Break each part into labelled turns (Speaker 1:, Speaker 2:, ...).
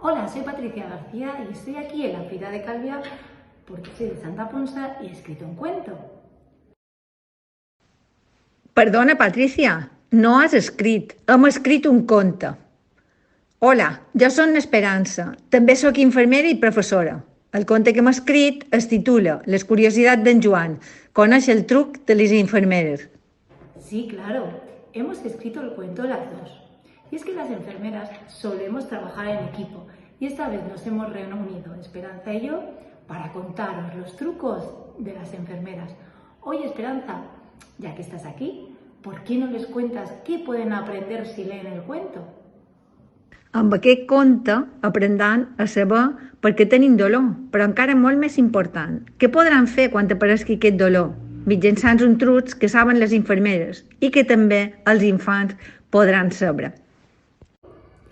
Speaker 1: Hola, soy Patricia García y estoy aquí en la Fira de Calvià porque soy de Santa Ponsa y he escrito un cuento.
Speaker 2: Perdona, Patricia, no has escrit. Hem escrit un conte. Hola, jo soc Esperança. També sóc infermera i professora. El conte que hem escrit es titula Les curiositats d'en Joan. Coneix el truc de les infermeres.
Speaker 1: Sí, claro, hemos escrito el cuento las dos. Y es que las enfermeras solemos trabajar en equipo y esta vez nos hemos reunido, Esperanza y yo, para contaros los trucos de las enfermeras. Oye, Esperanza, ya que estás aquí, ¿por qué no les cuentas qué pueden aprender si leen el cuento?
Speaker 2: Amb aquest conte aprendran a saber per què tenim dolor, però encara molt més important, què podran fer quan aparegui aquest dolor, mitjançant uns trucs que saben les infermeres i que també els infants podran saber.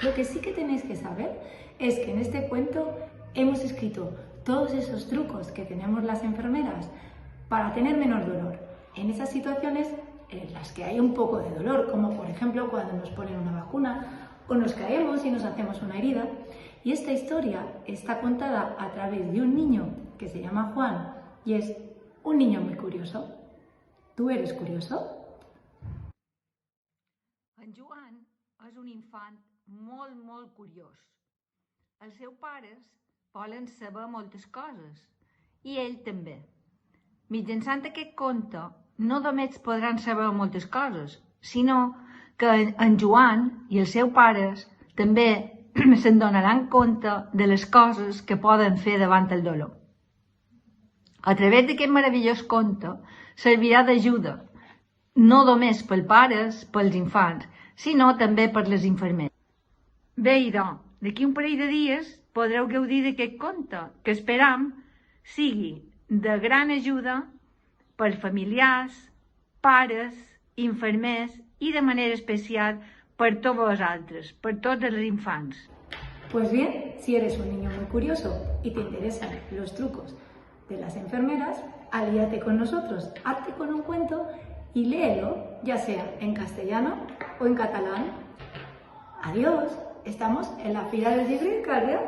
Speaker 1: Lo que sí que tenéis que saber es que en este cuento hemos escrito todos esos trucos que tenemos las enfermeras para tener menos dolor en esas situaciones en las que hay un poco de dolor, como por ejemplo cuando nos ponen una vacuna o nos caemos y nos hacemos una herida. Y esta historia está contada a través de un niño que se llama Juan y es un niño muy curioso. ¿Tú eres curioso?
Speaker 2: En Joan és un infant molt curiós. Els seus pares volen saber moltes coses i ell també. Mitjançant aquest conte no només podran saber moltes coses, sinó que en Joan i els seus pares també se'n donaran compte de les coses que poden fer davant el dolor. A través d'aquest meravellós conte servirà d'ajuda, no només pels pares, pels infants, sinó també per les infermeres. Bé, idò, d'aquí un parell de dies podreu gaudir d'aquest conte, que esperam sigui de gran ajuda per familiars, pares, infermers y de manera especial per tots vosaltres, per tots els infants.
Speaker 1: Pues bien, si eres un niño muy curioso y te interesan los trucos de las enfermeras, alíate con nosotros, hazte con un cuento y léelo, ya sea en castellano o en catalán. Adiós, estamos en la Fira del Llibre de Calvià.